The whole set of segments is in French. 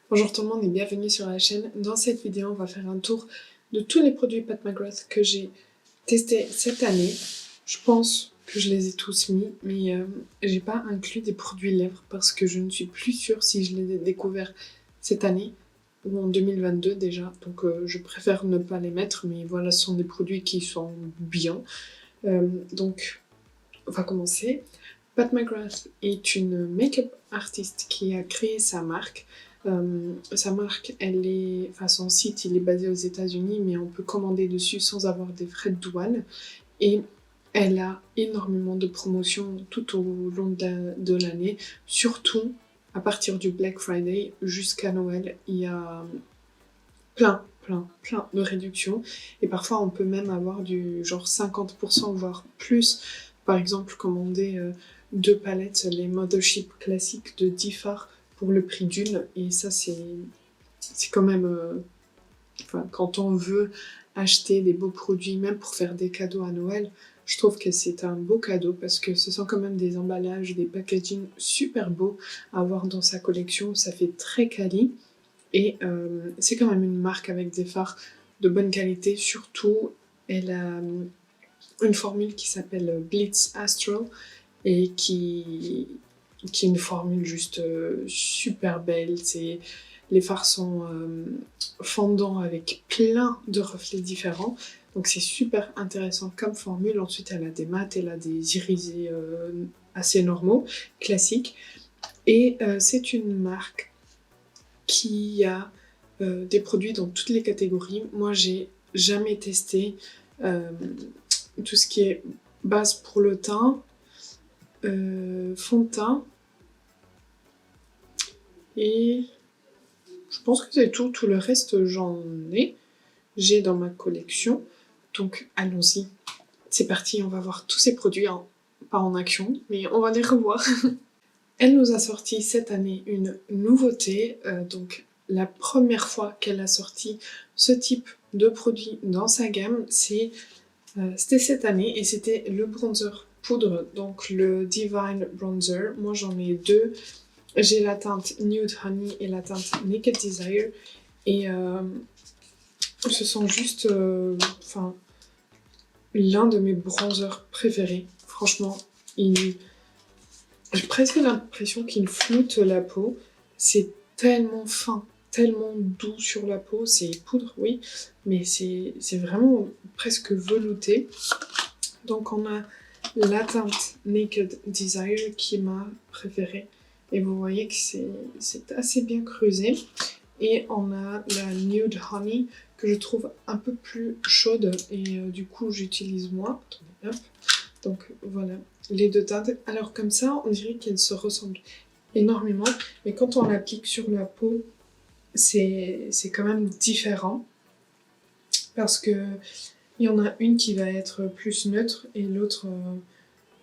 Bonjour tout le monde et bienvenue sur la chaîne. Dans cette vidéo, on va faire un tour de tous les produits Pat McGrath que j'ai testés cette année. Je pense que je les ai tous mis, mais j'ai pas inclus des produits lèvres parce que je ne suis plus sûre si je les ai découverts cette année ou en 2022 déjà. Donc je préfère ne pas les mettre, mais voilà, ce sont des produits qui sont bien. Donc on va commencer. Pat McGrath est une make-up artiste qui a créé sa marque. Sa marque, son site, il est basé aux États-Unis, mais on peut commander dessus sans avoir des frais de douane. Et elle a énormément de promotions tout au long de l'année, surtout à partir du Black Friday jusqu'à Noël. Il y a plein de réductions. Et parfois, on peut même avoir du genre 50%, voire plus. Par exemple, commander 2 palettes, les Mothership classiques de 10 fards pour le prix d'une. Et ça, c'est quand même... quand on veut acheter des beaux produits, même pour faire des cadeaux à Noël, je trouve que c'est un beau cadeau parce que ce sont quand même des emballages, des packaging super beaux à avoir dans sa collection. Ça fait très quali. Et c'est quand même une marque avec des fards de bonne qualité. Surtout, elle a une formule qui s'appelle Blitz Astral et qui est une formule juste super belle. Les fards sont fondants avec plein de reflets différents. Donc c'est super intéressant comme formule. Ensuite, elle a des mats, elle a des irisés assez normaux, classiques. Et c'est une marque qui a des produits dans toutes les catégories. Moi, j'ai jamais testé tout ce qui est base pour le teint, fond de teint, et je pense que c'est tout. Tout le reste, j'ai dans ma collection. Donc, allons-y. C'est parti, on va voir tous ces produits, pas en action, mais on va les revoir. Elle nous a sorti cette année une nouveauté, donc la première fois qu'elle a sorti ce type de produit dans sa gamme, c'était cette année et c'était le bronzer poudre, donc le Divine Bronzer. Moi j'en ai deux, j'ai la teinte Nude Honey et la teinte Naked Desire et ce sont juste l'un de mes bronzers préférés. Franchement, j'ai presque l'impression qu'il floute la peau. C'est tellement fin, tellement doux sur la peau. C'est poudre, oui, mais c'est vraiment presque velouté. Donc on a la teinte Naked Desire qui est ma préférée. Et vous voyez que c'est assez bien creusé. Et on a la Nude Honey que je trouve un peu plus chaude et du coup j'utilise moins. Attendez, hop. Donc voilà, les deux teintes. Alors comme ça, on dirait qu'elles se ressemblent énormément, mais quand on l'applique sur la peau, c'est quand même différent parce que il y en a une qui va être plus neutre et l'autre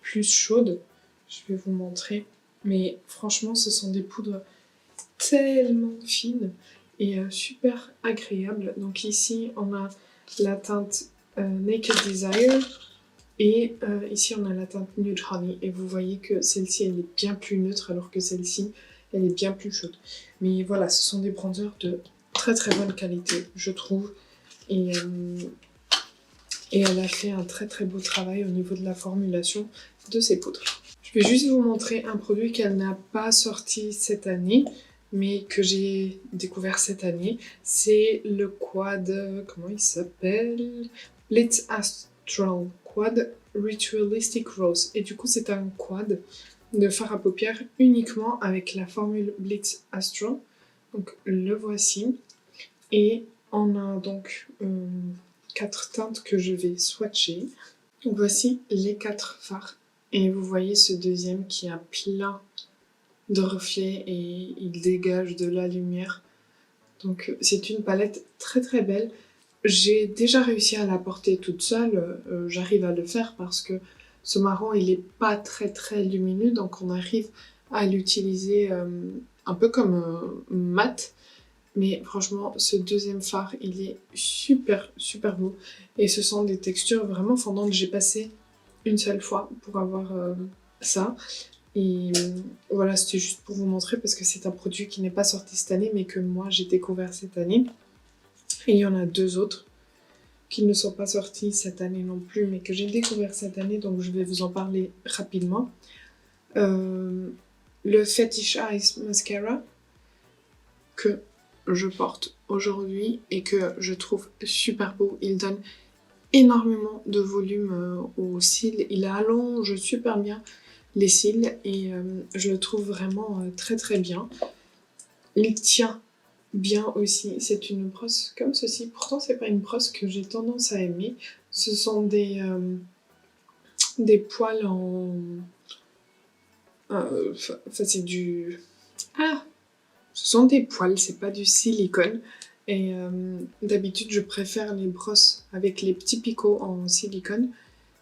plus chaude. Je vais vous montrer. Mais franchement, ce sont des poudres tellement fines et super agréables. Donc ici, on a la teinte Naked Desire. Et ici, on a la teinte Nude Honey. Et vous voyez que celle-ci, elle est bien plus neutre, alors que celle-ci, elle est bien plus chaude. Mais voilà, ce sont des bronzers de très très bonne qualité, je trouve. Et elle a fait un très très beau travail au niveau de la formulation de ses poudres. Je vais juste vous montrer un produit qu'elle n'a pas sorti cette année, mais que j'ai découvert cette année. C'est le quad, comment il s'appelle? Blitz Astral Quad Ritualistic Rose. Et du coup, c'est un quad de fard à paupières uniquement avec la formule Blitz Astral. Donc, le voici. Et on a donc 4 teintes que je vais swatcher. Donc, voici les 4 fards. Et vous voyez ce deuxième qui a plein de reflets et il dégage de la lumière. Donc, c'est une palette très très belle. J'ai déjà réussi à la porter toute seule, j'arrive à le faire parce que ce marron il est pas très très lumineux, donc on arrive à l'utiliser un peu comme mat. Mais franchement, ce deuxième fard il est super super beau et ce sont des textures vraiment fondantes. J'ai passé une seule fois pour avoir ça. Et voilà, c'était juste pour vous montrer parce que c'est un produit qui n'est pas sorti cette année mais que moi j'ai découvert cette année. Et il y en a 2 autres qui ne sont pas sortis cette année non plus mais que j'ai découvert cette année, donc je vais vous en parler rapidement. Le Fetish Eyes Mascara que je porte aujourd'hui et que je trouve super beau. Il donne énormément de volume aux cils, il allonge super bien les cils et je le trouve vraiment très très bien. Il tient bien aussi, c'est une brosse comme ceci, pourtant c'est pas une brosse que j'ai tendance à aimer, ce sont des poils en... Enfin c'est du... Ah, ce sont des poils, c'est pas du silicone. Et d'habitude, je préfère les brosses avec les petits picots en silicone.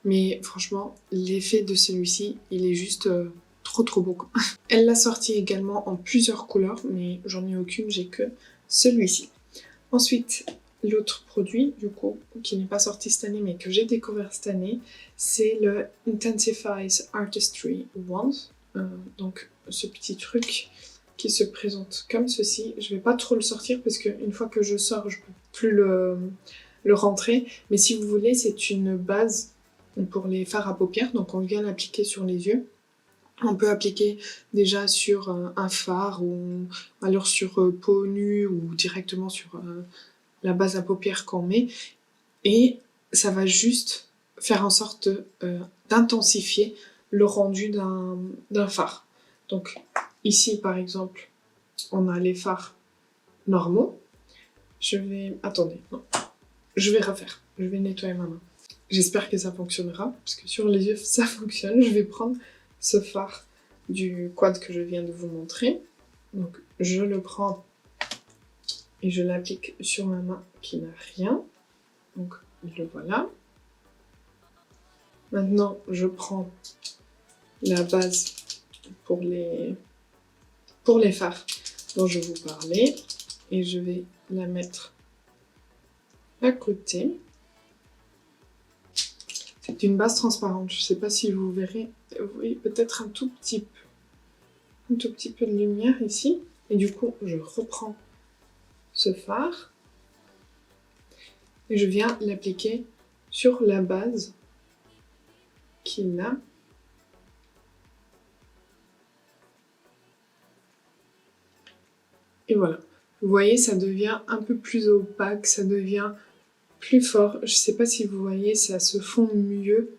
Mais franchement, l'effet de celui-ci, il est juste trop trop beau. Elle l'a sorti également en plusieurs couleurs, mais j'en ai aucune, j'ai que celui-ci. Ensuite, l'autre produit, du coup, qui n'est pas sorti cette année, mais que j'ai découvert cette année, c'est le Intensifies Artistry Wand. Donc, ce petit truc qui se présente comme ceci. Je vais pas trop le sortir parce qu'une fois que je sors, je peux plus le rentrer. Mais si vous voulez, c'est une base pour les fards à paupières. Donc on vient l'appliquer sur les yeux. On peut appliquer déjà sur un fard ou alors sur peau nue ou directement sur la base à paupières qu'on met. Et ça va juste faire en sorte d'intensifier le rendu d'un fard. Donc ici par exemple, on a les fards normaux. Je vais... Attendez, non. Je vais refaire. Je vais nettoyer ma main. J'espère que ça fonctionnera, parce que sur les yeux, ça fonctionne. Je vais prendre ce fard du quad que je viens de vous montrer. Donc, je le prends et je l'applique sur ma main qui n'a rien. Donc, le voilà. Maintenant, je prends la base pour les fards dont je vous parlais et je vais la mettre à côté. C'est une base transparente, je ne sais pas si vous verrez, vous voyez peut-être un tout petit peu de lumière ici. Et du coup, je reprends ce fard et je viens l'appliquer sur la base qu'il a. Et voilà, vous voyez, ça devient un peu plus opaque, ça devient plus fort. Je ne sais pas si vous voyez, ça se fond mieux.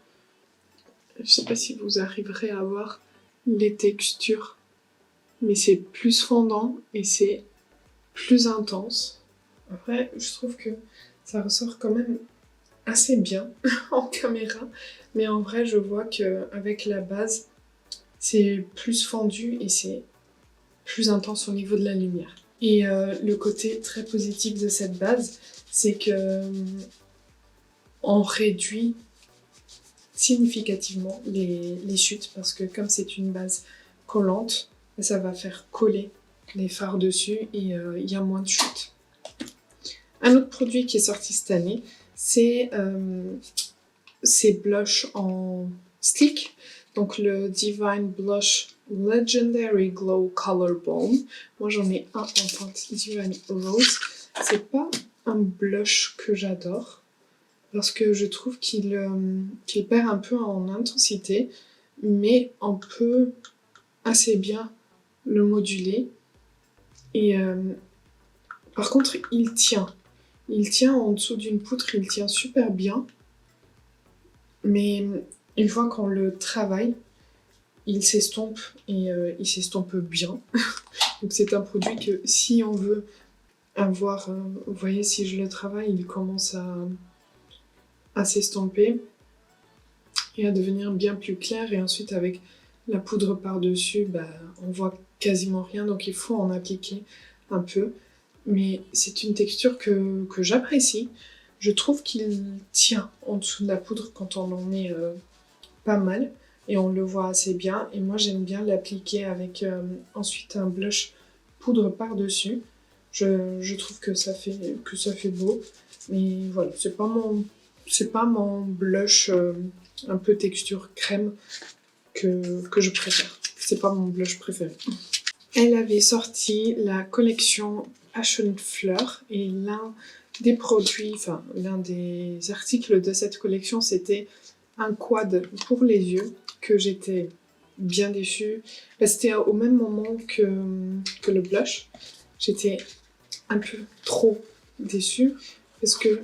Je ne sais pas si vous arriverez à voir les textures, mais c'est plus fondant et c'est plus intense. Après, je trouve que ça ressort quand même assez bien en caméra, mais en vrai, je vois qu'avec la base, c'est plus fendu et c'est plus intense au niveau de la lumière. Et le côté très positif de cette base, c'est que on réduit significativement les chutes parce que comme c'est une base collante, ça va faire coller les fards dessus et il y a moins de chutes. Un autre produit qui est sorti cette année, c'est ces blushs en stick. Donc le Divine Blush Legendary Glow Color Balm. Moi j'en ai un en teinte Divine Rose. C'est pas un blush que j'adore parce que je trouve qu'il perd un peu en intensité, mais on peut assez bien le moduler. Et par contre, il tient. Il tient en dessous d'une poutre, il tient super bien. Mais une fois qu'on le travaille, il s'estompe et il s'estompe bien. Donc c'est un produit que si on veut avoir... vous voyez, si je le travaille, il commence à s'estomper et à devenir bien plus clair. Et ensuite, avec la poudre par-dessus, bah, on voit quasiment rien. Donc il faut en appliquer un peu. Mais c'est une texture que j'apprécie. Je trouve qu'il tient en dessous de la poudre quand on en met pas mal. Et on le voit assez bien. Et moi, j'aime bien l'appliquer avec ensuite un blush poudre par-dessus. Je trouve que ça fait beau. Mais voilà, c'est pas mon blush un peu texture crème que je préfère. c'est pas mon blush préféré. Elle avait sorti la collection Passion Fleur et l'un des produits, enfin l'un des articles de cette collection, c'était un quad pour les yeux que j'étais bien déçue. C'était au même moment que le blush. J'étais un peu trop déçue parce que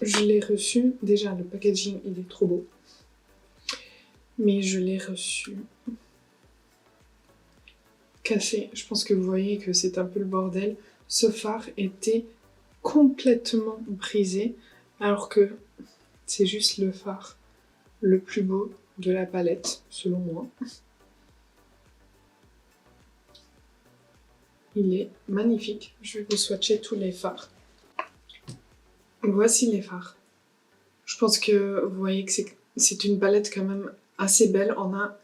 je l'ai reçu. Déjà, le packaging, il est trop beau. Mais je l'ai reçu cassé. Je pense que vous voyez que c'est un peu le bordel. Ce fard était complètement brisé alors que c'est juste le fard le plus beau de la palette, selon moi. Il est magnifique. Je vais vous swatcher tous les fards. Voici les fards. Je pense que vous voyez que c'est une palette quand même assez belle. On a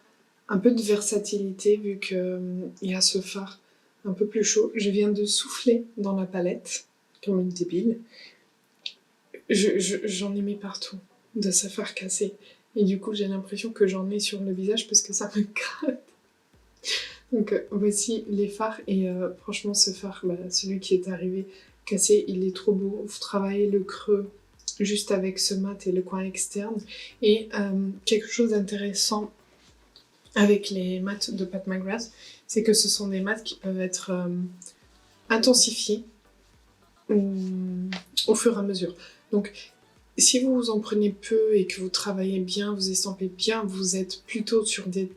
un peu de versatilité vu qu'il y a ce fard un peu plus chaud. Je viens de souffler dans la palette, comme une débile. J'en ai mis partout de ce fard cassé. Et du coup, j'ai l'impression que j'en ai sur le visage parce que ça me gratte. Donc voici les fards et franchement ce fard, celui qui est arrivé cassé, il est trop beau. Vous travaillez le creux juste avec ce mat et le coin externe. Et quelque chose d'intéressant avec les mats de Pat McGrath, c'est que ce sont des mats qui peuvent être intensifiés au fur et à mesure. Donc si vous en prenez peu et que vous travaillez bien, vous estampez bien, vous êtes plutôt sur des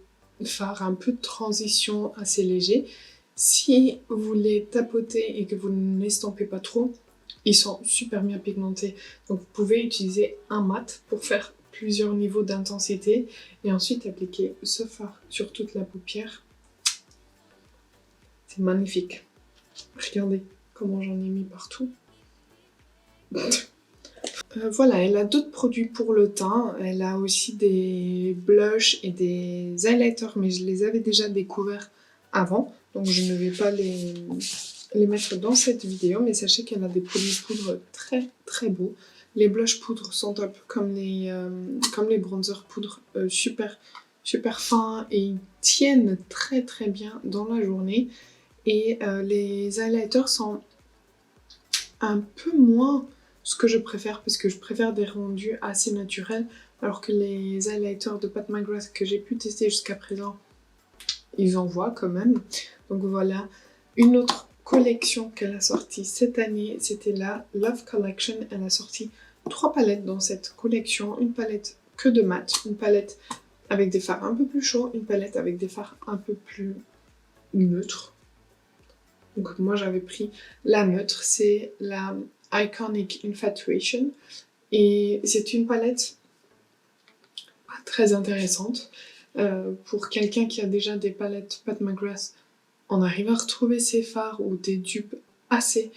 fards un peu de transition assez léger. Si vous les tapotez et que vous ne l'estampez pas trop, ils sont super bien pigmentés. Donc vous pouvez utiliser un mat pour faire plusieurs niveaux d'intensité et ensuite appliquer ce fard sur toute la paupière. C'est magnifique. Regardez comment j'en ai mis partout. Voilà, elle a d'autres produits pour le teint. Elle a aussi des blushs et des highlighters, mais je les avais déjà découverts avant, donc je ne vais pas les mettre dans cette vidéo, mais sachez qu'elle a des produits poudre très très beaux. Les blushs poudre sont top, comme les bronzers poudre, super fins et ils tiennent très très bien dans la journée. Et les highlighters sont un peu moins ce que je préfère, parce que je préfère des rendus assez naturels, alors que les highlighters de Pat McGrath que j'ai pu tester jusqu'à présent, ils envoient quand même. Donc voilà, une autre collection qu'elle a sortie cette année, c'était la Love Collection. Elle a sorti 3 palettes dans cette collection, une palette que de mat, une palette avec des fards un peu plus chauds, une palette avec des fards un peu plus neutres. Donc moi j'avais pris la neutre, c'est la Iconic Infatuation et c'est une palette pas très intéressante. Pour quelqu'un qui a déjà des palettes Pat McGrath, on arrive à retrouver ses fards ou des dupes assez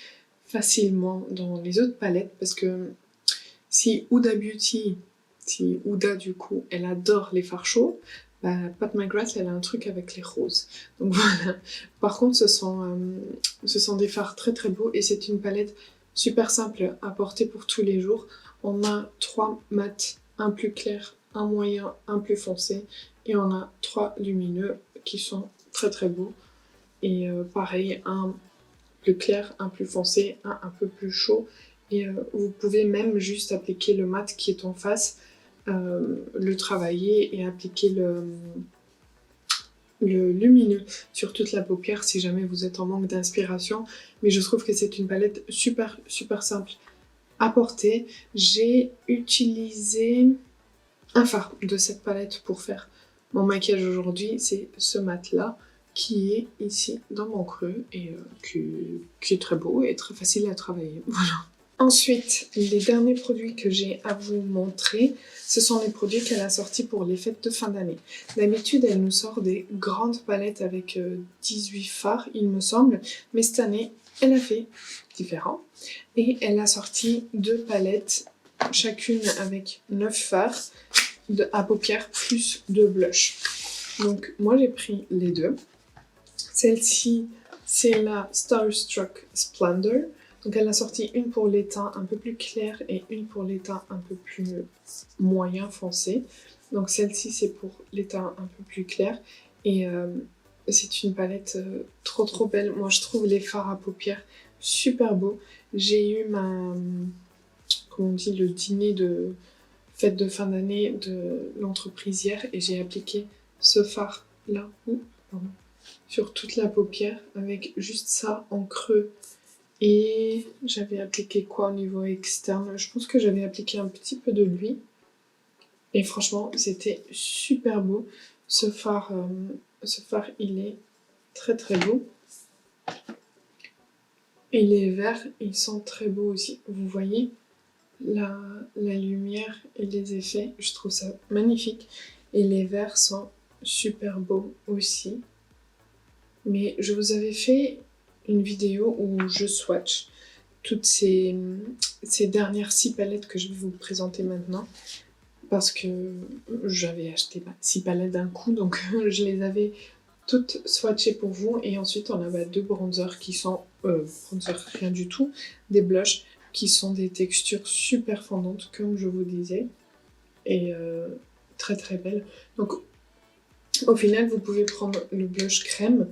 facilement dans les autres palettes parce que si Huda du coup, elle adore les fards chauds, Pat McGrath, elle a un truc avec les roses. Donc voilà. Par contre, ce sont des fards très très beaux et c'est une palette super simple à porter pour tous les jours. On a 3 mats, un plus clair, un moyen, un plus foncé. Et on a 3 lumineux qui sont très très beaux. Et pareil, un plus clair, un plus foncé, un peu plus chaud. Et vous pouvez même juste appliquer le mat qui est en face, le travailler et appliquer le lumineux sur toute la paupière si jamais vous êtes en manque d'inspiration. Mais je trouve que c'est une palette super super simple à porter. J'ai utilisé un fard de cette palette pour faire mon maquillage aujourd'hui. C'est ce mat là qui est ici dans mon creux et qui est très beau et très facile à travailler. Voilà. Ensuite, les derniers produits que j'ai à vous montrer, ce sont les produits qu'elle a sortis pour les fêtes de fin d'année. D'habitude, elle nous sort des grandes palettes avec 18 fards, il me semble, mais cette année, elle a fait différent. Et elle a sorti 2 palettes, chacune avec 9 fards à paupières plus 2 blushs. Donc moi, j'ai pris les 2. Celle-ci, c'est la Starstruck Splendor. Donc elle a sorti une pour les teints un peu plus clairs et une pour les teints un peu plus moyen foncé. Donc celle-ci c'est pour les teints un peu plus clairs. Et c'est une palette trop belle. Moi je trouve les fards à paupières super beaux. J'ai eu comment on dit, le dîner de fête de fin d'année de l'entreprise hier et j'ai appliqué ce fard là, sur toute la paupière avec juste ça en creux. Et j'avais appliqué quoi au niveau externe? Je pense que j'avais appliqué un petit peu de lui. Et franchement, c'était super beau. Ce fard, il est très beau. Et les verts, ils sont très beaux aussi. Vous voyez la lumière et les effets, je trouve ça magnifique. Et les verts sont super beaux aussi. Mais je vous avais fait une vidéo où je swatch toutes ces dernières 6 palettes que je vais vous présenter maintenant. Parce que j'avais acheté 6 palettes d'un coup, donc je les avais toutes swatchées pour vous. Et ensuite, on avait 2 bronzers qui sont... bronzers, rien du tout. Des blushs qui sont des textures super fondantes, comme je vous disais. Et très belles. Donc, au final, vous pouvez prendre le blush crème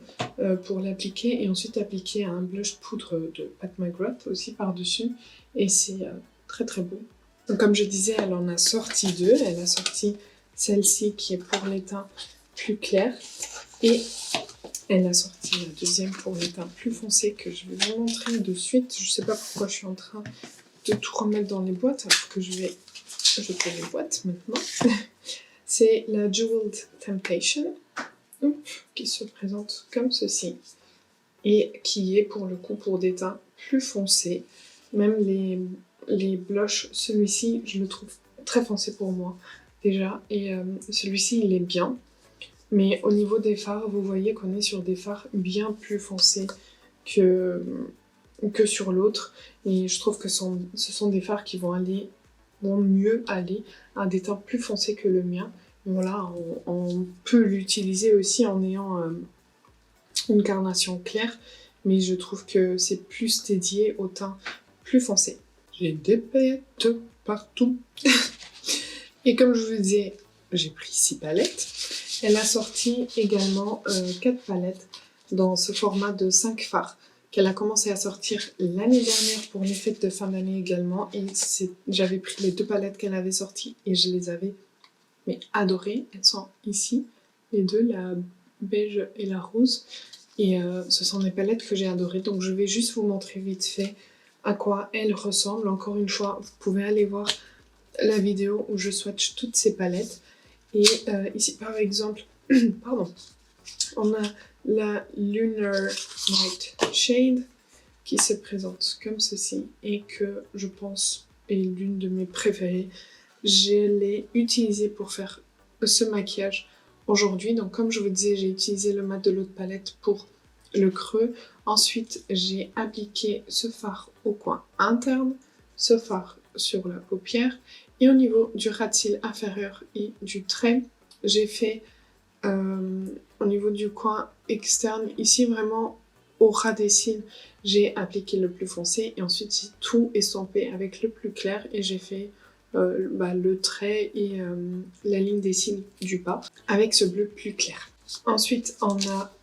pour l'appliquer et ensuite appliquer un blush poudre de Pat McGrath aussi par-dessus. Et c'est très beau. Donc, comme je disais, elle en a sorti 2. Elle a sorti celle-ci qui est pour les teints plus clairs. Et elle a sorti la deuxième pour les teints plus foncés que je vais vous montrer de suite. Je sais pas pourquoi je suis en train de tout remettre dans les boîtes alors que je vais jeter les boîtes maintenant. C'est la Jeweled Temptation qui se présente comme ceci et qui est pour le coup pour des teints plus foncés. Même les blushs, celui-ci je le trouve très foncé pour moi déjà et celui-ci il est bien. Mais au niveau des fards, vous voyez qu'on est sur des fards bien plus foncés que sur l'autre. Et je trouve que ce sont des fards qui vont mieux aller à des teints plus foncés que le mien. Voilà, on peut l'utiliser aussi en ayant une carnation claire, mais je trouve que c'est plus dédié aux teints plus foncés. J'ai des paillettes partout. Et comme je vous disais, j'ai pris 6 palettes. Elle a sorti également 4 palettes dans ce format de 5 fards qu'elle a commencé à sortir l'année dernière pour les fêtes de fin d'année également. Et j'avais pris les 2 palettes qu'elle avait sorties et je les avais adorées. Elles sont ici, les deux, la beige et la rose. Et ce sont des palettes que j'ai adorées. Donc je vais juste vous montrer vite fait à quoi elles ressemblent. Encore une fois, vous pouvez aller voir la vidéo où je swatch toutes ces palettes. Et ici, par exemple, pardon, on a la Lunar Night Shade qui se présente comme ceci et que je pense est l'une de mes préférées. Je l'ai utilisée pour faire ce maquillage aujourd'hui. Donc comme je vous disais, j'ai utilisé le mat de l'autre palette pour le creux. Ensuite, j'ai appliqué ce fard au coin interne, ce fard sur la paupière. Et au niveau du ras de cils inférieur et du trait, j'ai fait au niveau du coin externe, ici vraiment au ras des cils, j'ai appliqué le plus foncé et ensuite j'ai tout estompé avec le plus clair et j'ai fait le trait et la ligne des cils du bas avec ce bleu plus clair. Ensuite, on a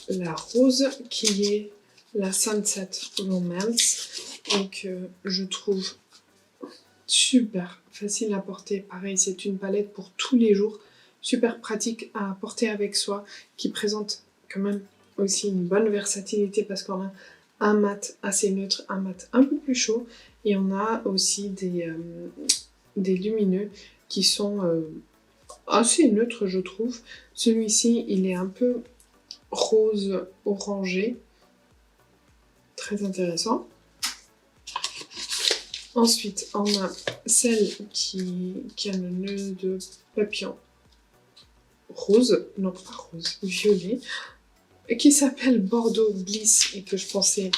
la rose qui est la Sunset Romance et que je trouve super facile à porter. Pareil, c'est une palette pour tous les jours, super pratique à porter avec soi, qui présente quand même aussi une bonne versatilité parce qu'on a un mat assez neutre, un mat un peu plus chaud et on a aussi des lumineux qui sont assez neutres je trouve. Celui-ci, il est un peu rose orangé, très intéressant. Ensuite, on a celle qui a le nœud de papillon rose, non pas rose, violet, qui s'appelle Bordeaux Bliss et que je pensais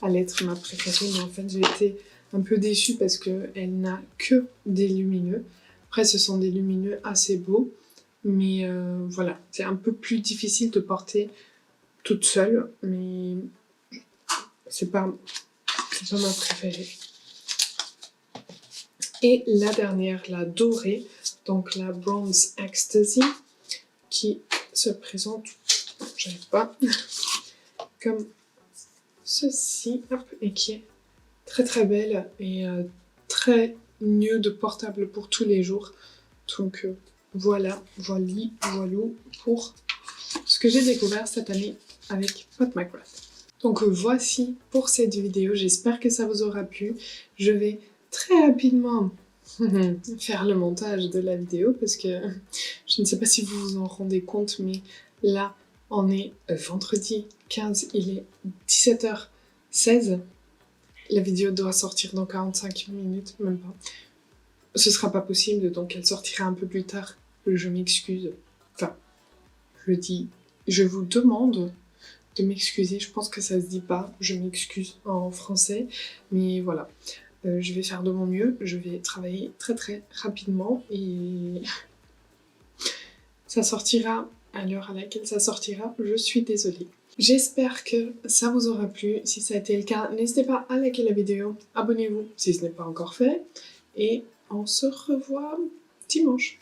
allait être ma préférée, mais en fait j'ai été un peu déçue parce qu'elle n'a que des lumineux. Après, ce sont des lumineux assez beaux, mais voilà, c'est un peu plus difficile de porter toute seule, mais c'est pas ma préférée. Et la dernière, la dorée, donc la Bronze Ecstasy, qui se présente, j'arrive pas, comme ceci, hop, et qui est très très belle et très nude portable pour tous les jours. Donc voilà, voilou pour ce que j'ai découvert cette année avec Pat McGrath. Donc voici pour cette vidéo, j'espère que ça vous aura plu. Je vais très rapidement faire le montage de la vidéo parce que je ne sais pas si vous vous en rendez compte, mais là on est vendredi 15, il est 17h16. La vidéo doit sortir dans 45 minutes, même pas. Ce sera pas possible, donc elle sortira un peu plus tard. Je m'excuse. Enfin, je vous demande de m'excuser. Je pense que ça se dit pas. Je m'excuse en français. Mais voilà. Je vais faire de mon mieux. Je vais travailler très très rapidement. Et ça sortira à l'heure à laquelle ça sortira. Je suis désolée. J'espère que ça vous aura plu. Si ça a été le cas, n'hésitez pas à liker la vidéo. Abonnez-vous si ce n'est pas encore fait. Et on se revoit dimanche.